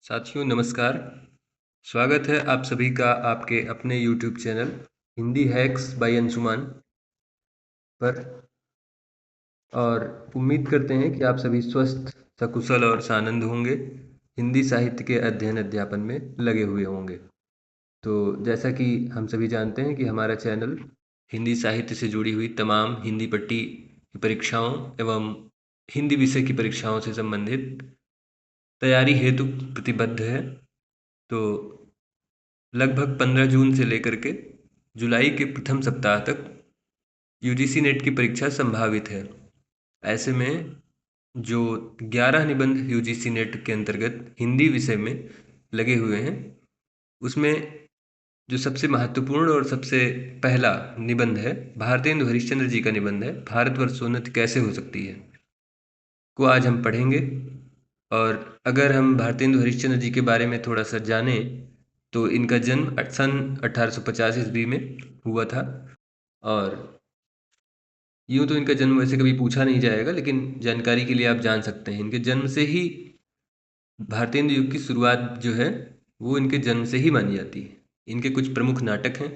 साथियों नमस्कार। स्वागत है आप सभी का आपके अपने YouTube channel Hindi hacks by Anshuman पर। और उम्मीद करते हैं कि आप सभी स्वस्थ सकुशल और सानंद होंगे, हिंदी साहित्य के अध्ययन अध्यापन में लगे हुए होंगे। तो जैसा कि हम सभी जानते हैं कि हमारा चैनल हिंदी साहित्य से जुड़ी हुई तमाम हिंदी पट्टी की परीक्षाओं एवं हिंदी विषय की परीक्षाओं से संबंधित तैयारी हेतु प्रतिबद्ध है। तो लगभग 15 जून से लेकर के जुलाई के प्रथम सप्ताह तक यूजीसी नेट की परीक्षा संभावित है। ऐसे में जो 11 निबंध यूजीसी नेट के अंतर्गत हिंदी विषय में लगे हुए हैं, उसमें जो सबसे महत्वपूर्ण और सबसे पहला निबंध है, भारतेंदु हरिश्चंद्र जी का निबंध है, भारतवर्षोन्नति कैसे हो सकती है, को आज हम पढ़ेंगे। और अगर हम भारतेंदु हरिश्चंद्र जी के बारे में थोड़ा सा जानें तो इनका जन्म सन 1850 ईस्वी में हुआ था। और यूँ तो इनका जन्म वैसे कभी पूछा नहीं जाएगा, लेकिन जानकारी के लिए आप जान सकते हैं इनके जन्म से ही भारतेंदु युग की शुरुआत जो है वो इनके जन्म से ही मानी जाती है। इनके कुछ प्रमुख नाटक हैं।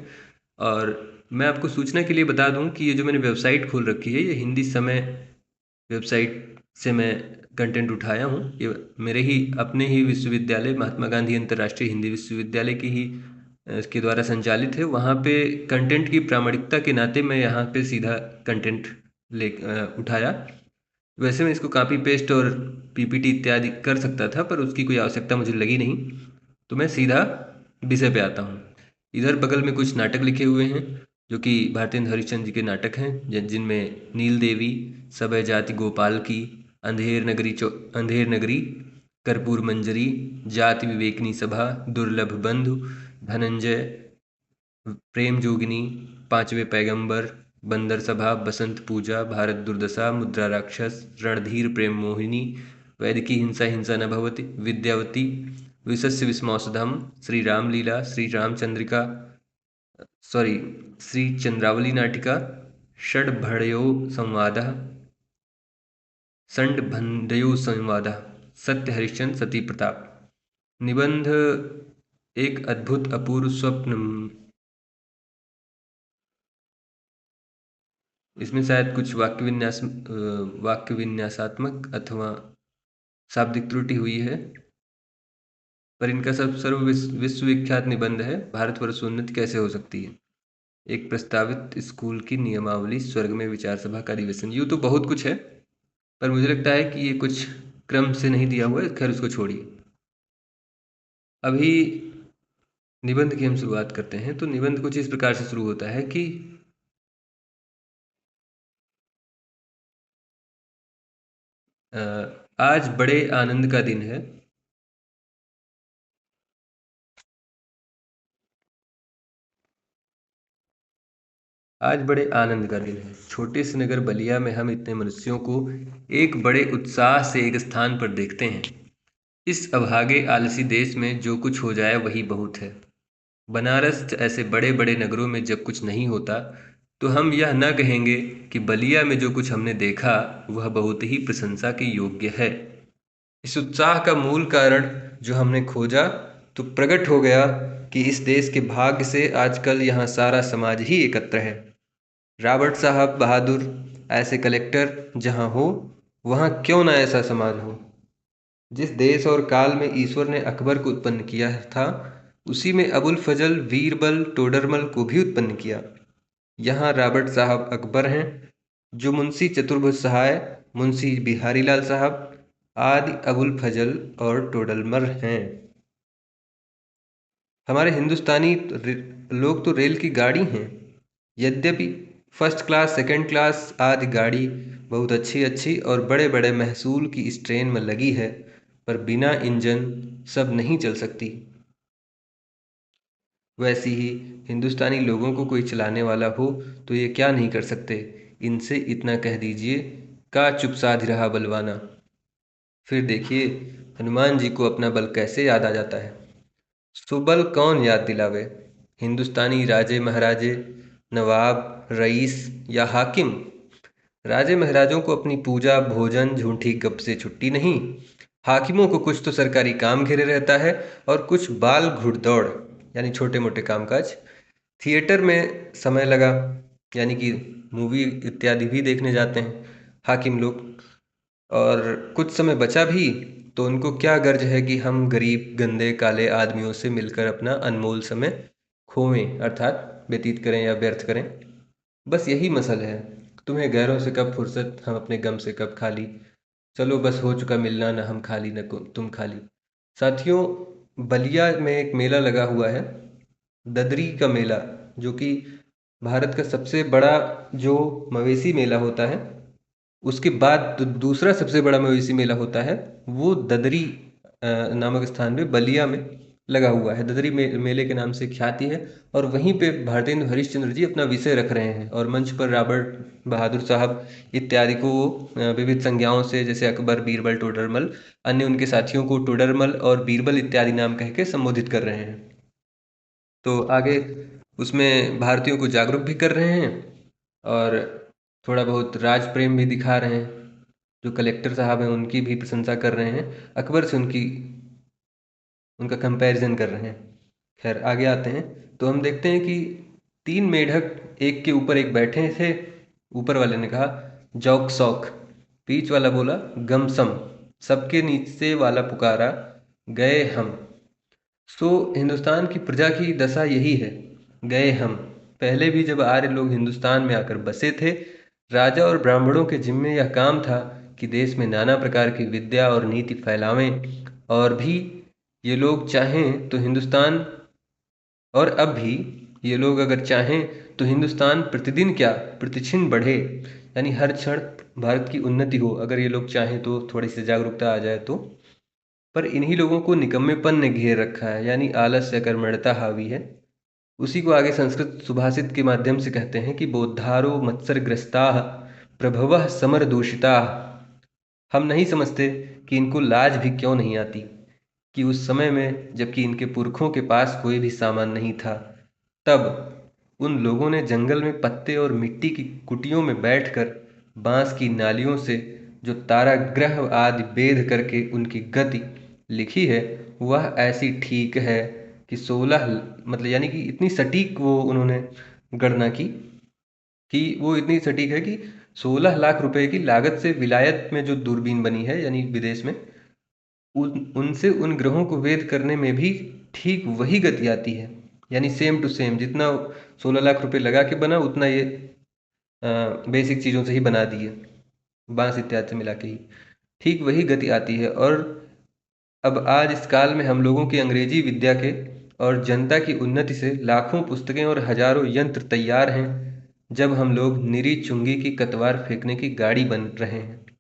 और मैं आपको सूचना के लिए बता दूं कि ये जो मैंने वेबसाइट खोल रखी है, ये हिंदी समय वेबसाइट से मैं कंटेंट उठाया हूँ। ये मेरे ही अपने ही विश्वविद्यालय महात्मा गांधी अंतर्राष्ट्रीय हिंदी विश्वविद्यालय की ही इसके द्वारा संचालित है। वहाँ पे कंटेंट की प्रामाणिकता के नाते मैं यहाँ पे सीधा कंटेंट उठाया। वैसे मैं इसको कॉपी पेस्ट और पीपीटी इत्यादि कर सकता था, पर उसकी कोई आवश्यकता मुझे लगी नहीं, तो मैं सीधा विषय पे आता हूँ। इधर बगल में कुछ नाटक लिखे हुए हैं जो कि भारतेंदु हरिश्चंद्र जी के नाटक हैं, जिनमें नील देवी, सभय जाति गोपाल की, अंधेर नगरी, कर्पूर मंजरी, जाति विवेकनी सभा, दुर्लभ बंधु, धनंजय, प्रेम जोगिनी, पांचवें पैगंबर, बंदर सभा, बसंत पूजा, भारत दुर्दशा, मुद्रा राक्षस, रणधीर प्रेम मोहिनी, वैदिकी हिंसा हिंसा न भवति, विद्यावती, विशस्य विस्मौसधम, श्री रामलीला, श्री रामचंद्रिका, श्री चंद्रावली नाटिका, षड्भणयो संवादः, षण्डभंडयो संवादः, सत्य हरिश्चंद्र सती प्रताप। निबंध एक अद्भुत अपूर्व स्वप्न। इसमें शायद कुछ वाक्य विन्यासात्मक अथवा शाब्दिक त्रुटि हुई है, पर इनका सब विश्वविख्यात निबंध है, भारतवर्षोन्नति कैसे हो सकती है, एक प्रस्तावित स्कूल की नियमावली, स्वर्ग में विचार सभा का अधिवेशन। यूँ तो बहुत कुछ है, पर मुझे लगता है कि ये कुछ क्रम से नहीं दिया हुआ है। खैर, उसको छोड़िए। अभी निबंध की हम शुरुआत करते हैं। तो निबंध कुछ इस प्रकार से शुरू होता है कि आज बड़े आनंद का दिन है। आज बड़े आनंद का दिन है। छोटे से नगर बलिया में हम इतने मनुष्यों को एक बड़े उत्साह से एक स्थान पर देखते हैं। इस अभागे आलसी देश में जो कुछ हो जाए वही बहुत है। बनारस ऐसे बड़े बड़े नगरों में जब कुछ नहीं होता तो हम यह न कहेंगे कि बलिया में जो कुछ हमने देखा वह बहुत ही प्रशंसा के योग्य है। इस उत्साह का मूल कारण जो हमने खोजा तो प्रकट हो गया कि इस देश के भाग्य से आजकल यहाँ सारा समाज ही एकत्र है। रॉबर्ट साहब बहादुर ऐसे कलेक्टर जहाँ हो, वहाँ क्यों ना ऐसा समाज हो। जिस देश और काल में ईश्वर ने अकबर को उत्पन्न किया था, उसी में अबुल फजल, बीरबल, टोडरमल को भी उत्पन्न किया। यहाँ रॉबर्ट साहब अकबर हैं, जो मुंशी चतुर्भुज सहाय, मुंशी बिहारी लाल साहब आदि अबुल फजल और टोडरमल हैं। हमारे हिंदुस्तानी लोग तो रेल की गाड़ी हैं। यद्यपि फर्स्ट क्लास, सेकंड क्लास आदि गाड़ी बहुत अच्छी अच्छी और बड़े बड़े महसूल की इस ट्रेन में लगी है, पर बिना इंजन सब नहीं चल सकती। वैसी ही हिंदुस्तानी लोगों को कोई चलाने वाला हो तो ये क्या नहीं कर सकते। इनसे इतना कह दीजिए, का चुप साध रहा बलवाना। फिर देखिए हनुमान जी को अपना बल कैसे याद आ जाता है। सुबल कौन याद दिलावे, हिंदुस्तानी राजे महाराजे, नवाब, रईस या हाकिम। राजे महाराजों को अपनी पूजा, भोजन, झूठी गप से छुट्टी नहीं। हाकिमों को कुछ तो सरकारी काम घेरे रहता है और कुछ बाल घुड़दौड़ यानी छोटे मोटे कामकाज। थिएटर में समय लगा यानी कि मूवी इत्यादि भी देखने जाते हैं हाकिम लोग। और कुछ समय बचा भी तो उनको क्या गर्ज है कि हम गरीब गंदे काले आदमियों से मिलकर अपना अनमोल समय खोएं अर्थात व्यतीत करें या व्यर्थ करें। बस यही मसल है। तुम्हें गैरों से कब फुर्सत, हम अपने गम से कब खाली। चलो बस हो चुका मिलना, न हम खाली न तुम खाली। साथियों, बलिया में एक मेला लगा हुआ है, ददरी का मेला, जो कि भारत का सबसे बड़ा जो मवेशी मेला होता है, उसके बाद दूसरा सबसे बड़ा मवेशी मेला होता है, वो ददरी नामक स्थान में बलिया में लगा हुआ है। ददरी मेले के नाम से ख्याति है। और वहीं पे भारतेंदु हरिश्चंद्र जी अपना विषय रख रहे हैं और मंच पर रॉबर्ट बहादुर साहब इत्यादि को विविध संज्ञाओं से, जैसे अकबर, बीरबल, टोडरमल, अन्य उनके साथियों को टोडरमल और बीरबल इत्यादि नाम कह के संबोधित कर रहे हैं। तो आगे उसमें भारतीयों को जागरूक भी कर रहे हैं और थोड़ा बहुत राज प्रेम भी दिखा रहे हैं। जो कलेक्टर साहब हैं उनकी भी प्रशंसा कर रहे हैं, अकबर से उनका कंपैरिजन कर रहे हैं। खैर आगे आते हैं तो हम देखते हैं कि तीन मेढक एक के ऊपर एक बैठे थे। ऊपर वाले ने कहा जौक सौक, बीच वाला बोला गमसम, सबके नीचे वाला पुकारा गए हम। सो हिंदुस्तान की प्रजा की दशा यही है, गए हम। पहले भी जब आर्य लोग हिंदुस्तान में आकर बसे थे, राजा और ब्राह्मणों के जिम्मे यह काम था कि देश में नाना प्रकार की विद्या और नीति फैलावें। और भी ये लोग चाहें तो हिंदुस्तान, और अब भी ये लोग अगर चाहें तो हिंदुस्तान प्रतिदिन क्या प्रतिक्षण बढ़े, यानी हर क्षण भारत की उन्नति हो, अगर ये लोग चाहें तो, थोड़ी सी जागरूकता आ जाए तो। पर इन्हीं लोगों को निकम्मेपन ने घेर रखा है, यानी आलस्य कर्मण्यता हावी है। उसी को आगे संस्कृत सुभाषित के माध्यम से कहते हैं कि बोद्धारो मत्सरग्रस्ता प्रभवः समर दूषिता। हम नहीं समझते कि इनको लाज भी क्यों नहीं आती कि उस समय में, जबकि इनके पुरखों के पास कोई भी सामान नहीं था, तब उन लोगों ने जंगल में पत्ते और मिट्टी की कुटियों में बैठकर बांस की नालियों से जो ताराग्रह आदि भेद करके उनकी गति लिखी है, वह ऐसी ठीक है कि 16, मतलब यानी कि इतनी सटीक वो उन्होंने गणना की कि वो इतनी सटीक है कि 16 लाख रुपए की लागत से विलायत में जो दूरबीन बनी है, यानी विदेश में, उनसे उन ग्रहों को वेद करने में भी ठीक वही गति आती है। यानी सेम टू सेम, जितना 16 लाख रुपए लगा के बना, उतना ये बेसिक चीज़ों से ही बना दिए, बांस इत्यादि से मिला के ही ठीक वही गति आती है। और अब आज इस काल में हम लोगों की अंग्रेजी विद्या के और जनता की उन्नति से लाखों पुस्तकें और हजारों यंत्र तैयार हैं, जब हम लोग निरी चुंगी की कतवार फेंकने की गाड़ी बन रहे हैं।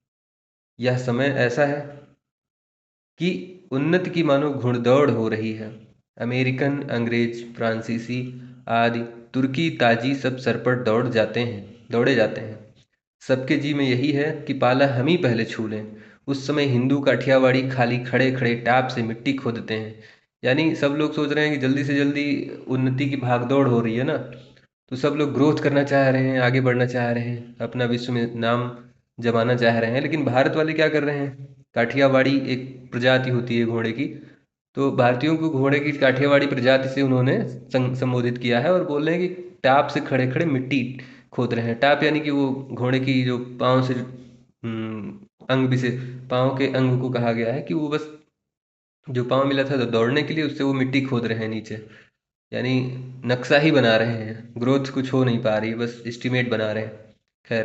यह समय ऐसा है कि उन्नति की मानो घुड़दौड़ हो रही है। अमेरिकन, अंग्रेज, फ्रांसीसी आदि, तुर्की, ताजी सब सर पर दौड़े जाते हैं। सबके जी में यही है कि पाला हम ही पहले छू लें। उस समय हिंदू काठियावाड़ी खाली खड़े खड़े टाप से मिट्टी खोदते हैं। यानी सब लोग सोच रहे हैं कि जल्दी से जल्दी उन्नति की भागदौड़ हो रही है ना, तो सब लोग ग्रोथ करना चाह रहे हैं, आगे बढ़ना चाह रहे हैं, अपना विश्व में नाम जमाना चाह रहे हैं। लेकिन भारत वाले क्या कर रहे हैं, काठियावाड़ी एक प्रजाति होती है घोड़े की, तो भारतीयों को घोड़े की काठियावाड़ी प्रजाति से उन्होंने संबोधित किया है और बोल रहे हैं कि टाप से खड़े खड़े मिट्टी खोद रहे हैं। टाप यानी कि वो घोड़े की जो पाँव से अंग भी से पाँव के अंग को कहा गया है कि वो बस जो पाँव मिला था तो दौड़ने के लिए, उससे वो मिट्टी खोद रहे हैं नीचे। यानी नक्शा ही बना रहे हैं, ग्रोथ कुछ हो नहीं पा रही, बस एस्टिमेट बना रहे हैं। खैर,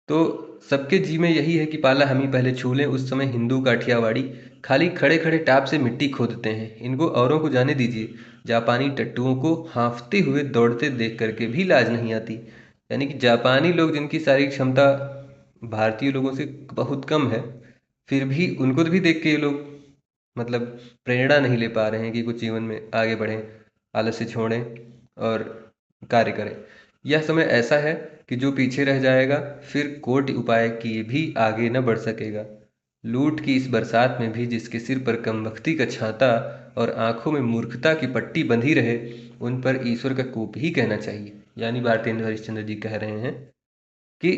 तो सबके जी में यही है कि पाला हम ही पहले छू लें। उस समय हिंदू काठियावाड़ी खाली खड़े खड़े टाप से मिट्टी खोदते हैं, इनको औरों को जाने दीजिए। जापानी टट्टुओं को हाँफते हुए दौड़ते देख करके भी लाज नहीं आती। यानी कि जापानी लोग, जिनकी शारीरिक क्षमता भारतीय लोगों से बहुत कम है, फिर भी उनको भी देख के ये लोग मतलब प्रेरणा नहीं ले पा रहे हैं कि कुछ जीवन में आगे बढ़ें, आलस्य छोड़ें और कार्य करें। यह समय ऐसा है कि जो पीछे रह जाएगा, फिर कोटि उपाय किए भी आगे न बढ़ सकेगा। लूट की इस बरसात में भी जिसके सिर पर कमबख्ती का छाता और आंखों में मूर्खता की पट्टी बंधी रहे, उन पर ईश्वर का कोप ही कहना चाहिए। यानी भारतेंदु हरिश्चंद्र जी कह रहे हैं कि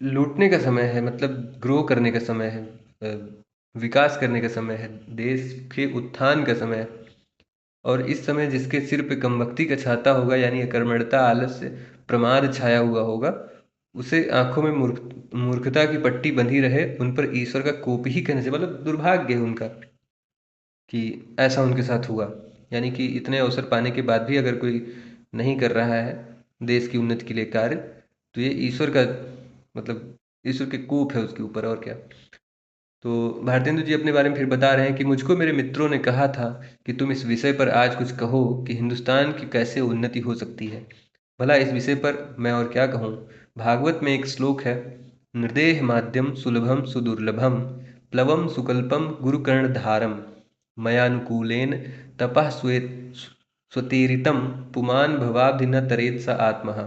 लूटने का समय है, मतलब ग्रो करने का समय है, विकास करने का समय है, देश के उत्थान का समय है। और इस समय जिसके सिर पे कमबख्ती का छाता होगा, यानी अकर्मण्यता, आलस्य, प्रमाद छाया हुआ होगा, उसे आंखों में मूर्खता की पट्टी बंधी रहे, उन पर ईश्वर का कोप ही कहने से मतलब दुर्भाग्य है उनका कि ऐसा उनके साथ हुआ। यानी कि इतने अवसर पाने के बाद भी अगर कोई नहीं कर रहा है देश की उन्नति के लिए कार्य, तो ये ईश्वर का मतलब ईश्वर के कोप है उसके ऊपर, और क्या। तो भारतेंदु जी अपने बारे में फिर बता रहे हैं कि मुझको मेरे मित्रों ने कहा था कि तुम इस विषय पर आज कुछ कहो कि हिंदुस्तान की कैसे उन्नति हो सकती है। भला इस विषय पर मैं और क्या कहूँ। भागवत में एक श्लोक है, नृदेह माध्यम सुलभम सुदुर्लभम प्लवम सुकल्पम गुरुकर्णधारम मयानुकूलेन तपः स्वतीरितम पुमान भवाब्धि न तरेत स आत्मः।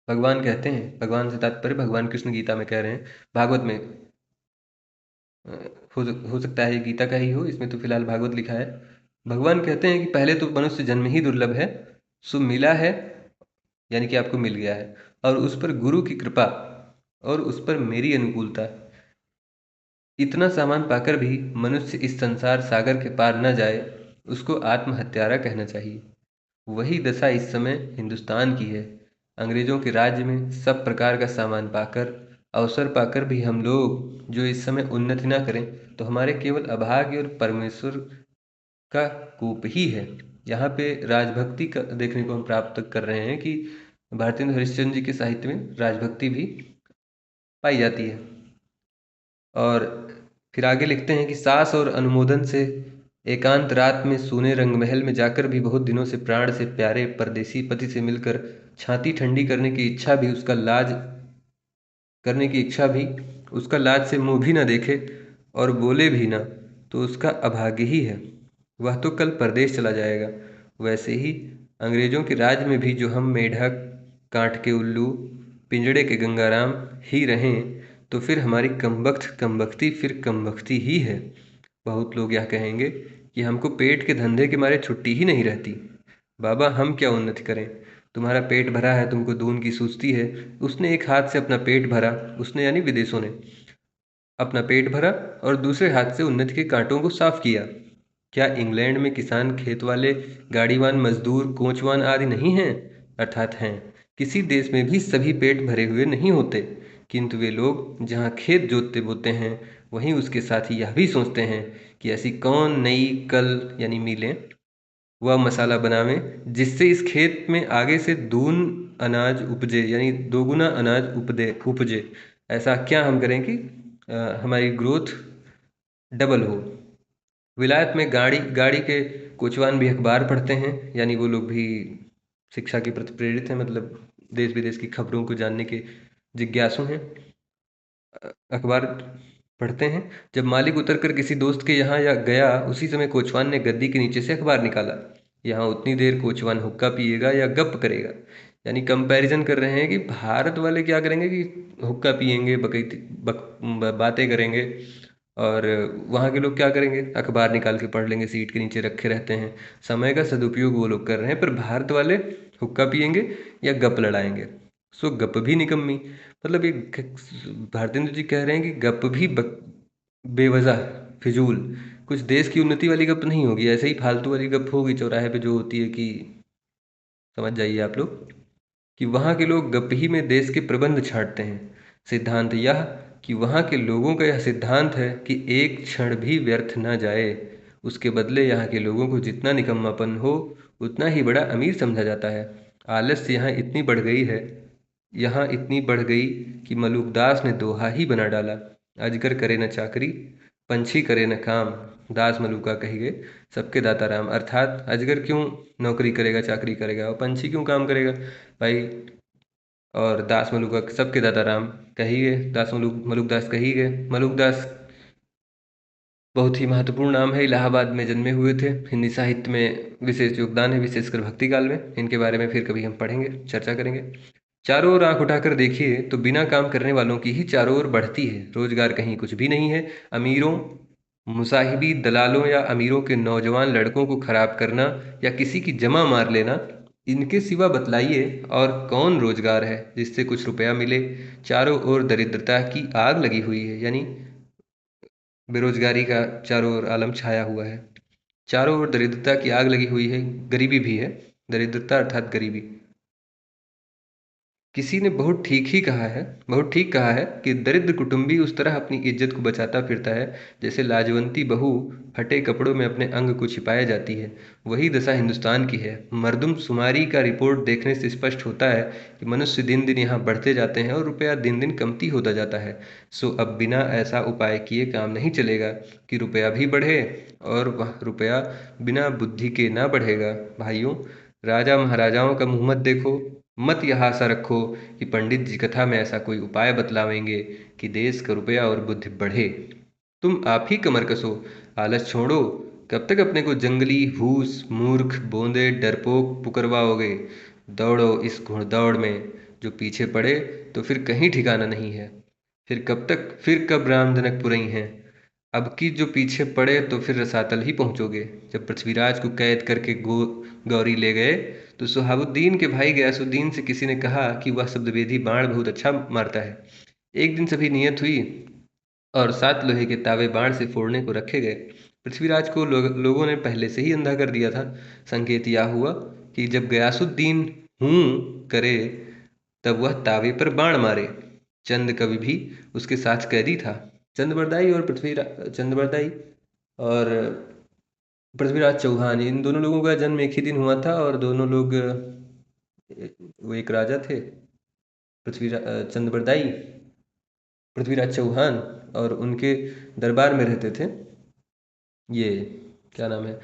भगवान कहते हैं, भगवान से तात्पर्य भगवान कृष्ण गीता में कह रहे हैं, भागवत में अ, हो सकता है ये गीता का ही हो, इसमें तो फिलहाल भागवत लिखा है। भगवान कहते हैं कि पहले तो मनुष्य जन्म ही दुर्लभ है, सो मिला है, यानी कि आपको मिल गया है, और उस पर गुरु की कृपा और उस पर मेरी अनुकूलता, इतना सामान पाकर भी मनुष्य इस संसार सागर के पार न जाए, उसको आत्महत्यारा कहना चाहिए। वही दशा इस समय हिंदुस्तान की है। अंग्रेजों के राज्य में सब प्रकार का सामान पाकर, अवसर पाकर भी हम लोग जो इस समय उन्नति ना करें, तो हमारे केवल अभाग्य और परमेश्वर का कोप ही है। यहाँ पे राजभक्ति का देखने को हम प्राप्त कर रहे हैं कि भारतेंदु हरिश्चंद्र जी के साहित्य में राजभक्ति भी पाई जाती है। और फिर आगे लिखते हैं कि सास और अनुमोदन से एकांत रात में सोने रंगमहल में जाकर भी बहुत दिनों से प्राण से प्यारे परदेसी पति से मिलकर छाती ठंडी करने की इच्छा भी उसका लाज से मुंह भी न देखे और बोले भी ना, तो उसका अभाग्य ही है। वह तो कल परदेश चला जाएगा। वैसे ही अंग्रेजों के राज में भी जो हम मेढक, कांट के उल्लू, पिंजड़े के गंगाराम ही रहें, तो फिर हमारी कमबख्ती फिर कमबख्ती ही है। बहुत लोग यह कहेंगे कि हमको पेट के धंधे के मारे छुट्टी ही नहीं रहती। बाबा हम क्या उन्नति करें, तुम्हारा पेट भरा है, तुमको दून की सूझती है। उसने एक हाथ से अपना पेट भरा, उसने यानी विदेशों ने अपना पेट भरा और दूसरे हाथ से उन्नति के कांटों को साफ किया। क्या इंग्लैंड में किसान, खेत वाले, गाड़ीवान, मजदूर, कोचवान आदि नहीं हैं? अर्थात हैं। किसी देश में भी सभी पेट भरे हुए नहीं होते, किंतु वे लोग जहाँ खेत जोतते बोते हैं, वहीं उसके साथ ही यह भी सोचते हैं कि ऐसी कौन नई कल यानी मिलें वह मसाला बनावें जिससे इस खेत में आगे से दून अनाज उपजे, यानी दोगुना अनाज उपजे। ऐसा क्या हम करें कि हमारी ग्रोथ डबल हो। विलायत में गाड़ी गाड़ी के कोचवान भी अखबार पढ़ते हैं, यानी वो लोग भी शिक्षा के प्रति प्रेरित हैं, मतलब देश विदेश की खबरों को जानने के जिज्ञासु हैं। अखबार पढ़ते हैं। जब मालिक उतरकर किसी दोस्त के यहाँ या गया, उसी समय कोचवान ने गद्दी के नीचे से अखबार निकाला। यहाँ उतनी देर कोचवान हुक्का पिएगा या गप करेगा, यानी कंपैरिजन कर रहे हैं कि भारत वाले क्या करेंगे कि हुक्का पिएंगे, बातें करेंगे, और वहाँ के लोग क्या करेंगे, अखबार निकाल के पढ़ लेंगे, सीट के नीचे रखे रहते हैं। समय का सदुपयोग वो लोग कर रहे हैं, पर भारत वाले हुक्का पिएंगे या गप लड़ाएंगे। सो गप भी निकम्मी, मतलब ये भारतेंदु जी कह रहे हैं कि गप भी बेवजह, फिजूल, कुछ देश की उन्नति वाली गप नहीं होगी, ऐसे ही फालतू वाली गप होगी चौराहे पे जो होती है कि समझ जाइए आप लोग कि वहाँ के लोग गप ही में देश के प्रबंध छांटते हैं। सिद्धांत यह कि वहाँ के लोगों का यह सिद्धांत है कि एक क्षण भी व्यर्थ न जाए, उसके बदले यहाँ के लोगों को जितना निकम्मापन हो उतना ही बड़ा अमीर समझा जाता है। आलस्य यहाँ इतनी बढ़ गई कि मलुकदास ने दोहा ही बना डाला, अजगर करे न चाकरी, पंछी करे न काम, दास मलुका कही गए, सबके दाता राम। अर्थात अजगर क्यों नौकरी करेगा, चाकरी करेगा, और पंछी क्यों काम करेगा भाई, और दास मलुका सबके दाता राम कही गए, मलुकदास कही गए। मलुकदास बहुत ही महत्वपूर्ण नाम है, इलाहाबाद में जन्मे हुए थे। हिंदी साहित्य में विशेष योगदान है, विशेषकर भक्ति काल में। इनके बारे में फिर कभी हम पढ़ेंगे, चर्चा करेंगे। चारों ओर आंख उठाकर देखिए तो बिना काम करने वालों की ही चारों ओर बढ़ती है। रोजगार कहीं कुछ भी नहीं है। अमीरों, मुसाहिबी दलालों या अमीरों के नौजवान लड़कों को खराब करना या किसी की जमा मार लेना, इनके सिवा बतलाइए और कौन रोजगार है जिससे कुछ रुपया मिले। चारों ओर दरिद्रता की आग लगी हुई है, यानी बेरोजगारी का चारों ओर आलम छाया हुआ है। चारों ओर दरिद्रता की आग लगी हुई है, गरीबी भी है। दरिद्रता अर्थात गरीबी। किसी ने बहुत ठीक कहा है कि दरिद्र कुटुंबी उस तरह अपनी इज्जत को बचाता फिरता है जैसे लाजवंती बहू फटे कपड़ों में अपने अंग को छिपाए जाती है। वही दशा हिंदुस्तान की है। मर्दमशुमारी का रिपोर्ट देखने से स्पष्ट होता है कि मनुष्य दिन दिन यहाँ बढ़ते जाते हैं और रुपया दिन दिन कमती होता जाता है। सो अब बिना ऐसा उपाय किए काम नहीं चलेगा कि रुपया भी बढ़े और वह रुपया बिना बुद्धि के ना बढ़ेगा। भाइयों, राजा महाराजाओं का मुँह मत देखो। मत यह आशा रखो कि पंडित जी कथा में ऐसा कोई उपाय बतलावेंगे कि देश का रुपया और बुद्धि बढ़े। तुम आप ही कमर कसो, आलस छोड़ो। कब तक अपने को जंगली भूस मूर्ख बोंदे डरपोक पुकरवाओगे? दौड़ो इस घुड़दौड़ में। जो पीछे पड़े तो फिर कहीं ठिकाना नहीं है। फिर कब राम जनकपुरई हैं? अब की जो पीछे पड़े तो फिर रसातल ही पहुंचोगे। जब पृथ्वीराज को कैद करके गौरी ले गए तो सुहाबुद्दीन के भाई गयासुद्दीन से किसी ने कहा कि वह शब्दवेदी बाण बहुत अच्छा मारता है। एक दिन सभी नियत हुई और 7 लोहे के तावे बाण से फोड़ने को रखे गए। पृथ्वीराज को लोगों ने पहले से ही अंधा कर दिया था। संकेत यह हुआ कि जब गयासुद्दीन हूं करे तब वह तावे पर बाण मारे। चंद कवि भी उसके साथ कैदी था। चंद्रबरदाई और पृथ्वीराज चौहान, इन दोनों लोगों का जन्म एक ही दिन हुआ था और दोनों लोग वो एक राजा थे। चंद्रबरदाई पृथ्वीराज चौहान और उनके दरबार में रहते थे। ये क्या नाम है,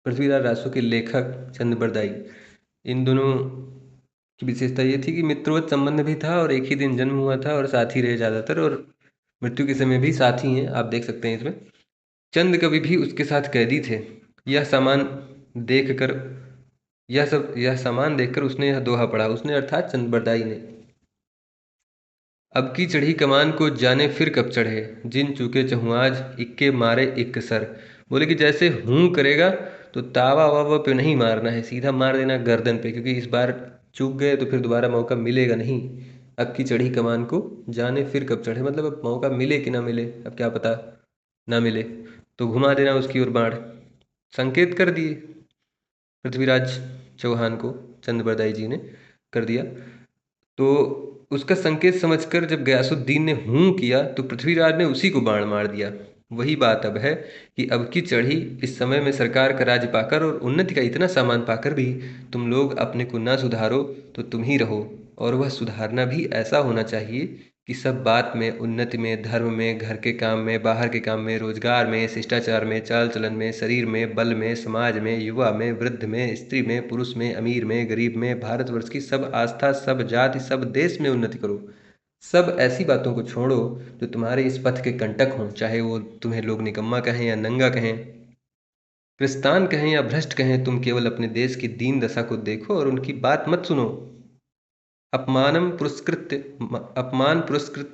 पृथ्वीराज रासो के लेखक चंद्रबरदाई। इन दोनों की विशेषता ये थी कि मित्रवत संबंध भी था और एक ही दिन जन्म हुआ था और साथ ही रहे ज़्यादातर, और मृत्यु के समय भी साथ ही हैं, आप देख सकते हैं इसमें। चंद कवि भी उसके साथ कैदी थे। यह सामान देखकर यह सामान देखकर उसने यह दोहा पढ़ा, उसने अर्थात चंद्रबरदाई ने। अब की चढ़ी कमान को जाने फिर कब चढ़े, जिन चूके चहुआज इक्के मारे इक्क सर। बोले कि जैसे हूँ करेगा तो तावा वावा पे नहीं मारना है, सीधा मार देना गर्दन पे, क्योंकि इस बार चूक गए तो फिर दोबारा मौका मिलेगा नहीं। अब की चढ़ी कमान को जाने फिर कब चढ़े, मतलब अब मौका मिले कि ना मिले, अब क्या पता ना मिले, तो घुमा देना उसकी ओर बाण। संकेत कर दिए पृथ्वीराज चौहान को, चंद्रबरदाई जी ने कर दिया। तो उसका संकेत समझकर जब गयासुद्दीन ने हूं किया तो पृथ्वीराज ने उसी को बाण मार दिया। वही बात अब है कि अब की चढ़ी इस समय में सरकार का राज्य पाकर और उन्नति का इतना सामान पाकर भी तुम लोग अपने को ना सुधारो तो तुम ही रहो। और वह सुधारना भी ऐसा होना चाहिए कि सब बात में, उन्नति में, धर्म में, घर के काम में, बाहर के काम में, रोजगार में, शिष्टाचार में, चाल चलन में, शरीर में, बल में, समाज में, युवा में, वृद्ध में, स्त्री में, पुरुष में, अमीर में, गरीब में, भारतवर्ष की सब आस्था, सब जाति, सब देश में उन्नति करो। सब ऐसी बातों को छोड़ो जो तुम्हारे इस पथ के कंटक हों, चाहे वो तुम्हें लोग निकम्मा कहें या नंगा कहें, क्रिस्तान कहें या भ्रष्ट कहें। तुम केवल अपने देश की दीन दशा को देखो और उनकी बात मत सुनो। अपमान पुरस्कृत्य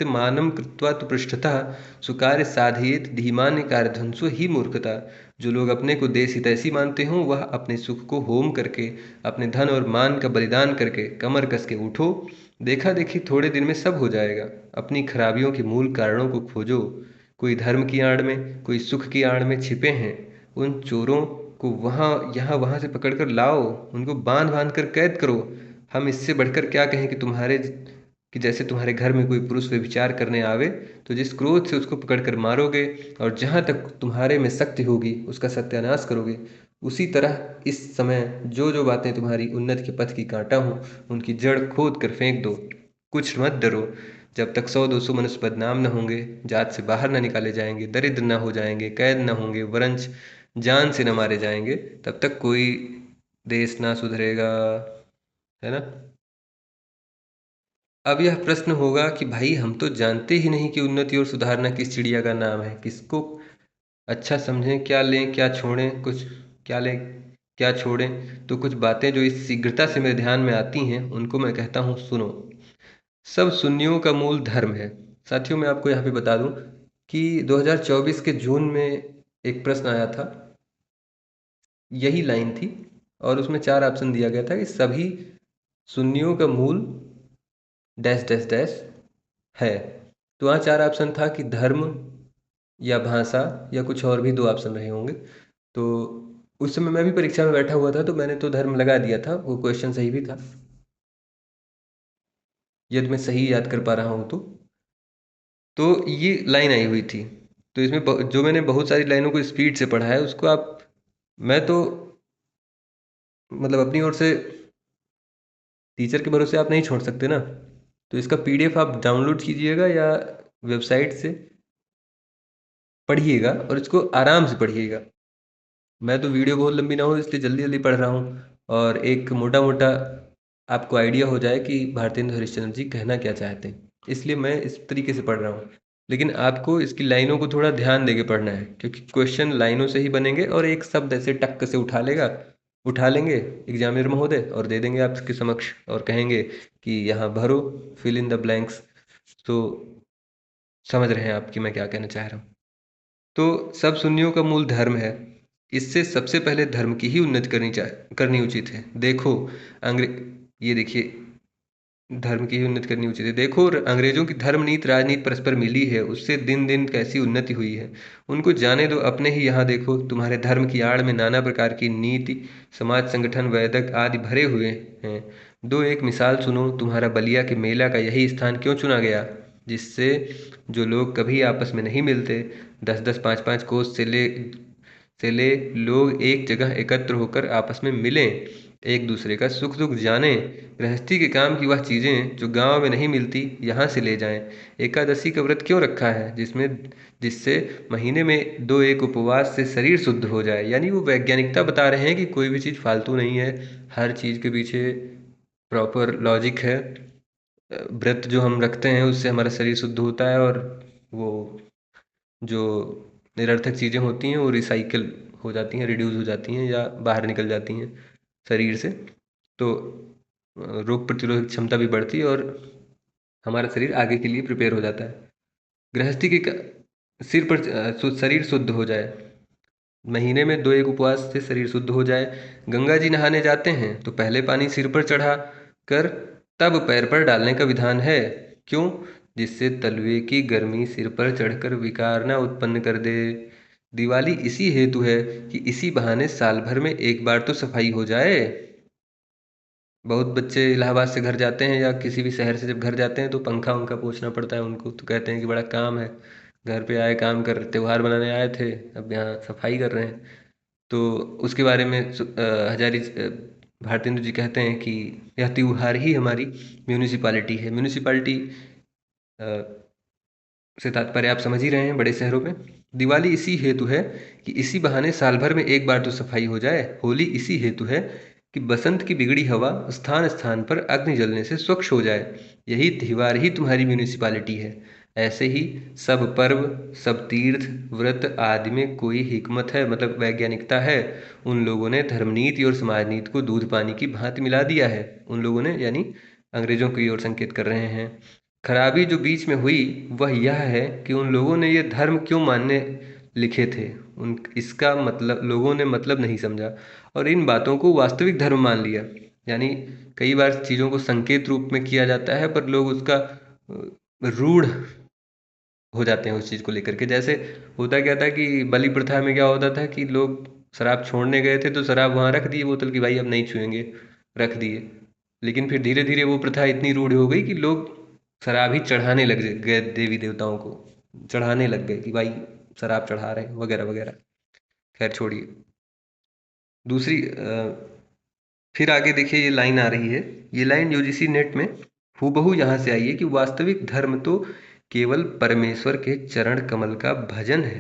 मानं कृत्वा तु पृष्ठतः सुकार्य साधयेत् धीमान्य कार्यध्वंसो ही मूर्खता। जो लोग अपने को देश हितैषी मानते हों वह अपने सुख को होम करके, अपने धन और मान का बलिदान करके कमर कस के उठो। देखा देखी थोड़े दिन में सब हो जाएगा। अपनी खराबियों के मूल कारणों को खोजो। कोई धर्म की आड़ में, कोई सुख की आड़ में छिपे हैं। उन चोरों को वहाँ से पकड़ कर लाओ, उनको बांध बांध कर कैद करो। हम इससे बढ़कर क्या कहें कि जैसे तुम्हारे घर में कोई पुरुष व्यभिचार करने आवे तो जिस क्रोध से उसको पकड़कर मारोगे और जहाँ तक तुम्हारे में शक्ति होगी उसका सत्यानाश करोगे, उसी तरह इस समय जो जो बातें तुम्हारी उन्नति के पथ की कांटा हों उनकी जड़ खोद कर फेंक दो। कुछ मत डरो। जब तक 100-200 मनुष्य बदनाम न होंगे, जात से बाहर न निकाले जाएंगे, दरिद्र न हो जाएंगे, कैद न होंगे, वरंच जान से न मारे जाएंगे, तब तक कोई देश ना सुधरेगा, है ना। अब यह प्रश्न होगा कि भाई हम तो जानते ही नहीं कि उन्नति और सुधारना किस चिड़िया का नाम है, किसको अच्छा समझें, क्या लें क्या छोड़ें, कुछ क्या लें क्या छोड़ें। तो कुछ बातें जो इस शीघ्रता से मेरे ध्यान में आती हैं उनको मैं कहता हूँ, सुनो। सब सुन्नियों का मूल धर्म है। साथियों, मैं आपको यहाँ पे बता दूं कि 2024 के जून में एक प्रश्न आया था, यही लाइन थी और उसमें 4 ऑप्शन दिया गया था कि सभी सुन्नियों का मूल डैश डैश डैश है। तो वहाँ 4 ऑप्शन था कि धर्म, या भाषा या कुछ और भी 2 ऑप्शन रहे होंगे। तो उस समय मैं भी परीक्षा में बैठा हुआ था, तो मैंने तो धर्म लगा दिया था, वो क्वेश्चन सही भी था, यदि मैं सही याद कर पा रहा हूँ तो। तो ये लाइन आई हुई थी। तो इसमें जो मैंने बहुत सारी लाइनों को स्पीड से पढ़ा है उसको आप, मैं तो मतलब अपनी ओर से टीचर के भरोसे आप नहीं छोड़ सकते ना। तो इसका पीडीएफ आप डाउनलोड कीजिएगा या वेबसाइट से पढ़िएगा और इसको आराम से पढ़िएगा। मैं तो वीडियो बहुत लंबी ना हो इसलिए जल्दी जल्दी पढ़ रहा हूँ, और एक मोटा मोटा आपको आइडिया हो जाए कि भारतेंदु हरिश्चंद्र जी कहना क्या चाहते हैं, इसलिए मैं इस तरीके से पढ़ रहा हूँ। लेकिन आपको इसकी लाइनों को थोड़ा ध्यान देके पढ़ना है, क्योंकि क्वेश्चन लाइनों से ही बनेंगे, और एक शब्द ऐसे टक्क से उठा लेंगे एग्जामिनर महोदय और दे देंगे आपके समक्ष और कहेंगे कि यहाँ भरो, फिल इन द ब्लैंक्स। तो समझ रहे हैं आप कि मैं क्या कहना चाह रहा हूँ। तो सब सुन्नियों का मूल धर्म है, इससे सबसे पहले धर्म की ही उन्नति करनी उचित है। देखो अंग्रे ये देखिए, धर्म की ही उन्नति करनी उचित है। देखो अंग्रेजों की धर्म नीति राजनीति परस्पर मिली है, उससे दिन दिन कैसी उन्नति हुई है। उनको जाने दो, अपने ही यहाँ देखो, तुम्हारे धर्म की आड़ में नाना प्रकार की नीति समाज संगठन वैदक आदि भरे हुए हैं। दो एक मिसाल सुनो, तुम्हारा बलिया के मेला का यही स्थान क्यों चुना गया, जिससे जो लोग कभी आपस में नहीं मिलते, 10-10 5-5 कोस से ले लोग एक जगह एकत्र होकर आपस में मिलें, एक दूसरे का सुख दुख जानें, गृहस्थी के काम की वह चीज़ें जो गांव में नहीं मिलती यहाँ से ले जाएं। एकादशी का व्रत क्यों रखा है, जिससे महीने में 2 एक उपवास से शरीर शुद्ध हो जाए। यानी वो वैज्ञानिकता बता रहे हैं कि कोई भी चीज़ फालतू नहीं है, हर चीज़ के पीछे प्रॉपर लॉजिक है। व्रत जो हम रखते हैं उससे हमारा शरीर शुद्ध होता है, और वो जो निरर्थक चीज़ें होती हैं वो रिसाइकल हो जाती हैं, रिड्यूस हो जाती हैं या बाहर निकल जाती हैं शरीर से। तो रोग प्रतिरोधक क्षमता भी बढ़ती है और हमारा शरीर आगे के लिए प्रिपेयर हो जाता है। गृहस्थी के सिर पर शरीर शुद्ध हो जाए, महीने में 2 एक उपवास से शरीर शुद्ध हो जाए। गंगा जी नहाने जाते हैं तो पहले पानी सिर पर चढ़ा कर तब पैर पर डालने का विधान है। क्यों, जिससे तलवे की गर्मी सिर पर चढ़कर विकार न उत्पन्न कर दे। दिवाली इसी हेतु है कि इसी बहाने साल भर में एक बार तो सफाई हो जाए। बहुत बच्चे इलाहाबाद से घर जाते हैं या किसी भी शहर से जब घर जाते हैं तो पंखा उनका पोंछना पड़ता है उनको, तो कहते हैं कि बड़ा काम है, घर पे आए काम कर, त्योहार मनाने आए थे, अब यहाँ सफाई कर रहे हैं। तो उसके बारे में भारतेंदु जी कहते हैं कि यह त्योहार ही हमारी म्यूनिसिपालिटी है। म्यूनिसिपालिटी से तात्पर्य आप समझ ही रहे हैं, बड़े शहरों में। दिवाली इसी हेतु है कि इसी बहाने साल भर में एक बार तो सफाई हो जाए। होली इसी हेतु है कि बसंत की बिगड़ी हवा स्थान स्थान पर अग्नि जलने से स्वच्छ हो जाए। यही त्योहार ही तुम्हारी म्यूनिसिपालिटी है। ऐसे ही सब पर्व, सब तीर्थ व्रत आदि में कोई हिकमत है, मतलब वैज्ञानिकता है। उन लोगों ने धर्मनीति और समाजनीति को दूध पानी की भांति मिला दिया है। उन लोगों ने यानी अंग्रेजों की ओर संकेत कर रहे हैं। खराबी जो बीच में हुई वह यह है कि उन लोगों ने ये धर्म क्यों मानने लिखे थे, उन इसका मतलब लोगों ने मतलब नहीं समझा और इन बातों को वास्तविक धर्म मान लिया। यानी कई बार चीज़ों को संकेत रूप में किया जाता है पर लोग उसका रूढ़ हो जाते हैं उस चीज़ को लेकर के। जैसे होता क्या था कि बलि प्रथा में क्या होता था कि लोग शराब छोड़ने गए थे तो शराब वहाँ रख दिए बोतल की, भाई अब नहीं छुएंगे, रख दिए। लेकिन फिर धीरे धीरे वो प्रथा इतनी रूढ़ हो गई कि लोग शराब ही चढ़ाने लग गए, देवी देवताओं को चढ़ाने लग गए कि भाई शराब चढ़ा रहे हैं वगैरह वगैरह। खैर छोड़िए। दूसरी फिर आगे देखिए ये लाइन आ रही है, ये लाइन यूजीसी नेट में हूबहू यहाँ से आई है कि वास्तविक धर्म तो केवल परमेश्वर के चरण कमल का भजन है।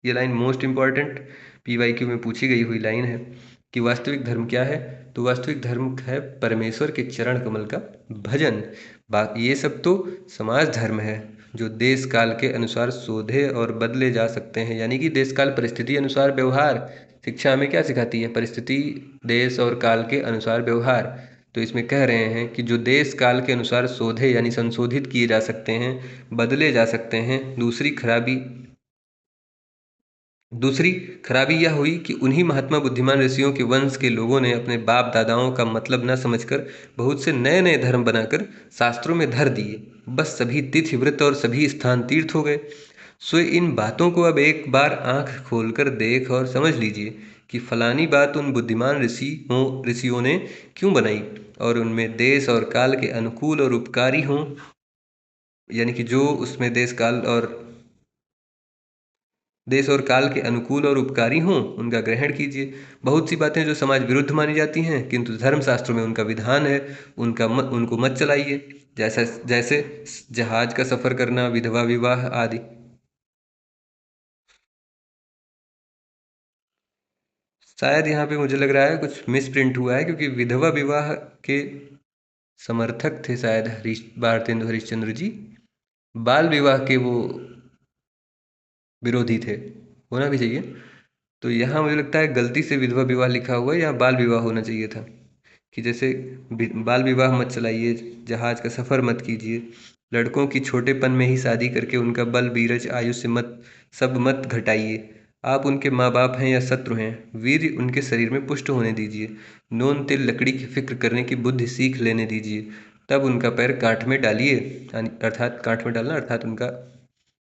ये लाइन मोस्ट इम्पॉर्टेंट पीवाईक्यू में पूछी गई हुई लाइन है कि वास्तविक धर्म क्या है। तो वास्तविक धर्म है परमेश्वर के चरण कमल का भजन। ये सब तो समाज धर्म है जो देश काल के अनुसार शोधे और बदले जा सकते हैं। यानी कि देश काल परिस्थिति अनुसार व्यवहार। शिक्षा हमें क्या सिखाती है, परिस्थिति देश और काल के अनुसार व्यवहार। तो इसमें कह रहे हैं कि जो देश काल के अनुसार शोधे यानी संशोधित किए जा सकते हैं, बदले जा सकते हैं। दूसरी खराबी यह हुई कि उन्हीं महात्मा बुद्धिमान ऋषियों के वंश के लोगों ने अपने बाप दादाओं का मतलब न समझकर बहुत से नए नए धर्म बनाकर शास्त्रों में धर दिए। बस सभी तिथि व्रत और सभी स्थान तीर्थ हो गए। सो इन बातों को अब एक बार आंख खोलकर देख और समझ लीजिए कि फलानी बात उन बुद्धिमान ऋषियों ने क्यों बनाई, और उनमें देश और काल के अनुकूल और उपकारी हों, यानी कि जो उसमें देश और काल के अनुकूल और उपकारी हों उनका ग्रहण कीजिए। बहुत सी बातें जो समाज विरुद्ध मानी जाती हैं किंतु धर्मशास्त्रों में उनका विधान है, उनको मत चलाइए। जैसा जैसे जहाज का सफर करना, विधवा विवाह आदि। शायद यहाँ पे मुझे लग रहा है कुछ मिस प्रिंट हुआ है, क्योंकि विधवा विवाह के समर्थक थे शायद भारतेंदु हरिश्चंद्र जी। बाल विवाह के वो विरोधी थे, होना भी चाहिए। तो यहाँ मुझे लगता है गलती से विधवा विवाह लिखा हुआ है, या बाल विवाह होना चाहिए था। कि जैसे बाल विवाह मत चलाइए, जहाज का सफर मत कीजिए, लड़कों की छोटेपन में ही शादी करके उनका बल बीरज आयुष्य मत घटाइए। आप उनके माँ बाप हैं या शत्रु हैं, वीर उनके शरीर में पुष्ट होने दीजिए। नून तेल लकड़ी की फिक्र करने की बुद्धि सीख लेने दीजिए, तब उनका पैर कांट में डालिए। अर्थात कांट में डालना अर्थात उनका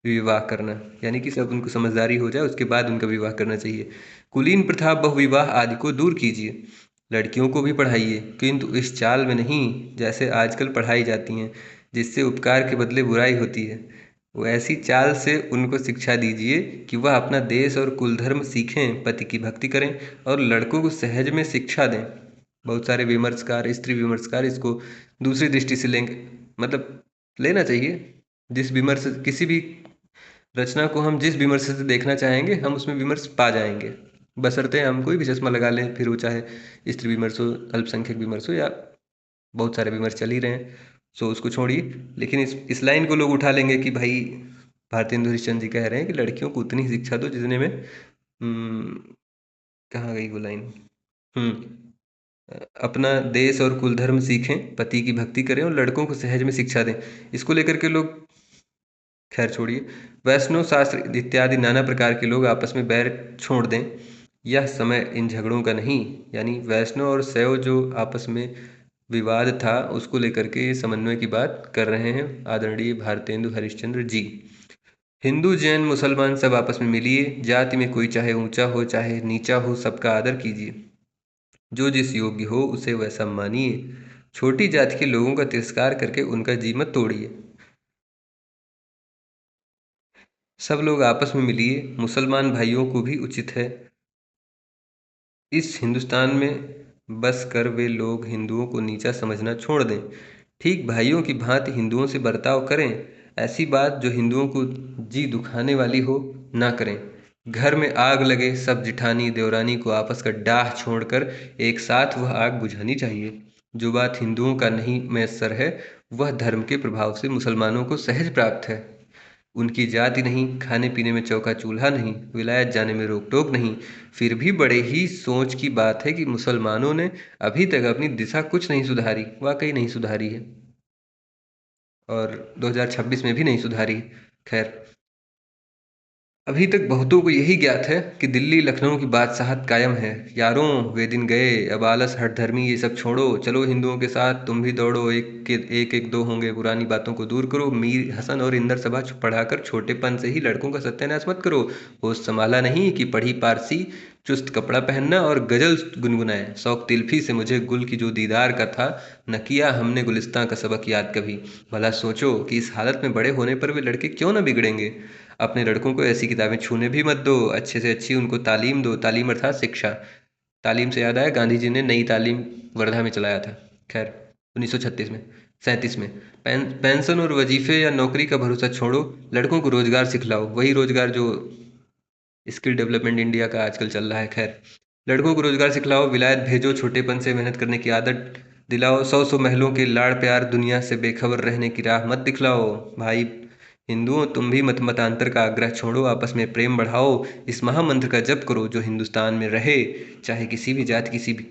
विवाह करना, यानी कि सब उनको समझदारी हो जाए उसके बाद उनका विवाह करना चाहिए। कुलीन प्रथा बहुविवाह आदि को दूर कीजिए। लड़कियों को भी पढ़ाइए, किंतु इस चाल में नहीं जैसे आजकल पढ़ाई जाती हैं, जिससे उपकार के बदले बुराई होती है। वो ऐसी चाल से उनको शिक्षा दीजिए कि वह अपना देश और कुल धर्म सीखें, पति की भक्ति करें और लड़कों को सहज में शिक्षा दें। बहुत सारे विमर्शकार, स्त्री विमर्शकार इसको दूसरी दृष्टि से लेंगे, मतलब लेना चाहिए। जिस विमर्श किसी भी रचना को हम जिस विमर्श से देखना चाहेंगे हम उसमें विमर्श पा जाएंगे, बशर्ते हम कोई भी चश्मा लगा लें, फिर वो चाहे स्त्री विमर्श हो, अल्पसंख्यक विमर्श हो, या बहुत सारे विमर्श चल ही रहे हैं। सो उसको छोड़िए, लेकिन इस लाइन को लोग उठा लेंगे कि भाई भारतेंदु हरिश्चंद्र जी कह रहे हैं कि लड़कियों को उतनी शिक्षा दो जितने में कहाँ गई वो लाइन। अपना देश और कुल धर्म सीखें, पति की भक्ति करें और लड़कों को सहज में शिक्षा दें। इसको लेकर के लोग, खैर छोड़िए। वैष्णव शास्त्र इत्यादि नाना प्रकार के लोग आपस में बैर छोड़ दें, यह समय इन झगड़ों का नहीं। यानी वैष्णव और शैव जो आपस में विवाद था उसको लेकर के समन्वय की बात कर रहे हैं आदरणीय भारतेंदु हरिश्चंद्र जी। हिंदू जैन मुसलमान सब आपस में मिलिए, जाति में कोई चाहे ऊंचा हो चाहे नीचा हो सबका आदर कीजिए। जो जिस योग्य हो उसे वैसा मानिए। छोटी जाति के लोगों का तिरस्कार करके उनका जी मत तोड़िए। सब लोग आपस में मिलिए, मुसलमान भाइयों को भी उचित है इस हिंदुस्तान में बस कर वे लोग हिंदुओं को नीचा समझना छोड़ दें, ठीक भाइयों की भांति हिंदुओं से बर्ताव करें। ऐसी बात जो हिंदुओं को जी दुखाने वाली हो ना करें। घर में आग लगे सब जिठानी देवरानी को आपस का डाह छोड़कर एक साथ वह आग बुझानी चाहिए। जो बात हिंदुओं का नहीं मैसर है वह धर्म के प्रभाव से मुसलमानों को सहज प्राप्त है। उनकी जाति नहीं, खाने पीने में चौका चूल्हा नहीं, विलायत जाने में रोक टोक नहीं। फिर भी बड़े ही सोच की बात है कि मुसलमानों ने अभी तक अपनी दिशा कुछ नहीं सुधारी, वाकई नहीं सुधारी है, और 2026 में भी नहीं सुधारी। खैर, अभी तक बहुतों को यही ज्ञात है कि दिल्ली लखनऊ की बादशाहत कायम है। यारों वे दिन गए, अब आलस हठधर्मी ये सब छोड़ो, चलो हिंदुओं के साथ तुम भी दौड़ो, एक दो होंगे, पुरानी बातों को दूर करो। मीर हसन और इंदर सभा पढ़ाकर छोटेपन से ही लड़कों का सत्यानाश मत करो। होश संभाला नहीं कि पढ़ी पारसी, चुस्त कपड़ा पहनना और गजल गुनगुनाए। शौक तिल्फी से मुझे गुल की जो दीदार का था, न किया हमने गुलिस्तां का सबक याद कभी। भला सोचो कि इस हालत में बड़े होने पर वे लड़के क्यों न बिगड़ेंगे। अपने लड़कों को ऐसी किताबें छूने भी मत दो, अच्छे से अच्छी उनको तालीम दो। तालीम अर्थात शिक्षा। तालीम से याद आया, गांधी जी ने नई तालीम वर्धा में चलाया था। खैर, 1936 में, 37 में। पेंशन और वजीफे या नौकरी का भरोसा छोड़ो, लड़कों को रोजगार सिखलाओ, वही रोजगार जो स्किल डेवलपमेंट इंडिया का आजकल चल रहा है। खैर, लड़कों को रोजगार सिखलाओ, विलायत भेजो, छोटेपन से मेहनत करने की आदत दिलाओ। सौ सौ महलों के लाड़ प्यार दुनिया से बेखबर रहने की राह मत दिखलाओ। भाई हिंदुओं, तुम भी मतांतर का आग्रह छोड़ो, आपस में प्रेम बढ़ाओ। इस महामंत्र का जप करो जो हिंदुस्तान में रहे, चाहे किसी भी जाति किसी भी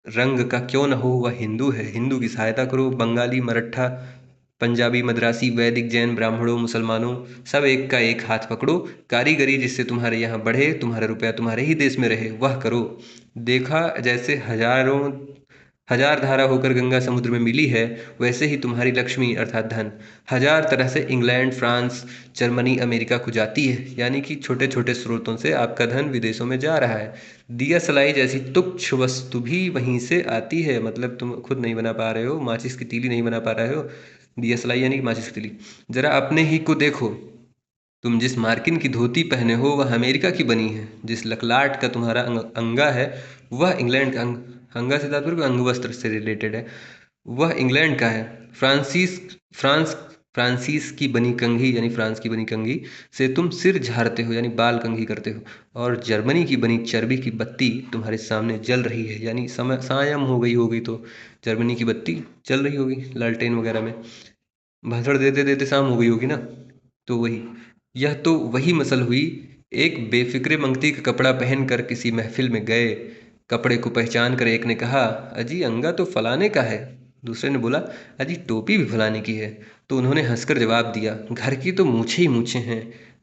रंग का क्यों न हो, वह हिंदू है। हिंदू की सहायता करो। बंगाली, मराठा, पंजाबी, मद्रासी, वैदिक, जैन, ब्राह्मणों, मुसलमानों, सब एक का एक हाथ पकड़ो। कारीगरी जिससे तुम्हारे यहाँ बढ़े, तुम्हारा रुपया तुम्हारे ही देश में रहे, वह करो। देखा जैसे हजारों हजार धारा होकर गंगा समुद्र में मिली है, वैसे ही तुम्हारी लक्ष्मी अर्थात धन हजार तरह से इंग्लैंड, फ्रांस, जर्मनी, अमेरिका को जाती है। यानी कि छोटे छोटे स्रोतों से आपका धन विदेशों में जा रहा है। दिया सलाई जैसी तुच्छ वस्तु भी वहीं से आती है। मतलब तुम खुद नहीं बना पा रहे हो, माचिस की तीली नहीं बना पा रहे हो, दिया सलाई यानी कि माचिस की तीली। जरा अपने ही को देखो, तुम जिस मार्किन की धोती पहने हो वह अमेरिका की बनी है। जिस लकलाट का तुम्हारा अंगा है वह इंग्लैंड का अंगा से तात्पर्य अंग वस्त्र से रिलेटेड है, वह इंग्लैंड का है। फ्रांस फ्रांसीस की बनी कंघी यानी फ्रांस की बनी कंघी से तुम सिर झाड़ते हो यानी बाल कंघी करते हो। और जर्मनी की बनी चर्बी की बत्ती तुम्हारे सामने जल रही है, यानी समय सायं हो गई होगी तो जर्मनी की बत्ती जल रही होगी लालटेन वगैरह में, भाषण देते देते शाम हो गई होगी ना। तो वही, यह तो वही मसल हुई। एक बेफिक्रे मंगती का कपड़ा पहनकर किसी महफिल में गए, कपड़े को पहचान कर एक ने कहा, अजी अंगा तो फलाने का है। दूसरे ने बोला, अजी टोपी भी फलाने की है। तो उन्होंने हंसकर जवाब दिया, घर की तो मूछें ही मूछें हैं।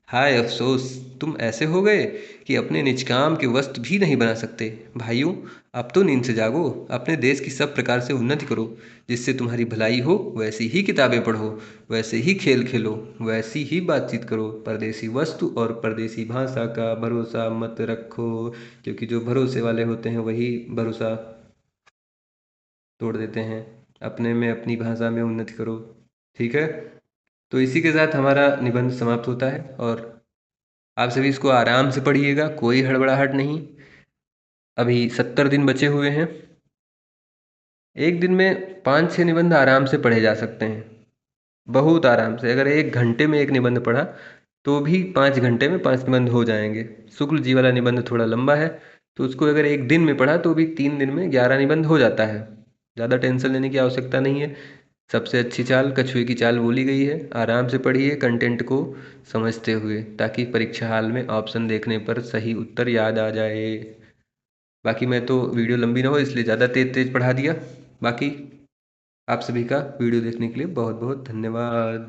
हाय अफसोस, तुम ऐसे हो गए कि अपने निज काम के वस्त्र भी नहीं बना सकते। भाइयों, अब तो नींद से जागो, अपने देश की सब प्रकार से उन्नति करो, जिससे तुम्हारी भलाई हो। वैसी ही किताबें पढ़ो, वैसे ही खेल खेलो, वैसी ही बातचीत करो। परदेसी वस्तु और परदेसी भाषा का भरोसा मत रखो, क्योंकि जो भरोसे वाले होते हैं वही भरोसा तोड़ देते हैं। अपने में अपनी भाषा में उन्नति करो। ठीक है, तो इसी के साथ हमारा निबंध समाप्त होता है। और आप सभी इसको आराम से पढ़िएगा, कोई हड़बड़ाहट नहीं। अभी 70 दिन बचे हुए हैं। एक दिन में 5-6 निबंध आराम से पढ़े जा सकते हैं, बहुत आराम से। अगर 1 घंटे में एक निबंध पढ़ा तो भी 5 घंटे में 5 निबंध हो जाएंगे। शुक्ल जी वाला निबंध थोड़ा लंबा है, तो उसको अगर एक दिन में पढ़ा तो भी 3 दिन में 11 निबंध हो जाता है। ज़्यादा टेंशन लेने की आवश्यकता नहीं है। सबसे अच्छी चाल कछुए की चाल बोली गई है। आराम से पढ़िए कंटेंट को समझते हुए, ताकि परीक्षा हाल में ऑप्शन देखने पर सही उत्तर याद आ जाए। बाकी मैं तो वीडियो लंबी ना हो इसलिए ज़्यादा तेज तेज पढ़ा दिया। बाकी आप सभी का वीडियो देखने के लिए बहुत बहुत धन्यवाद।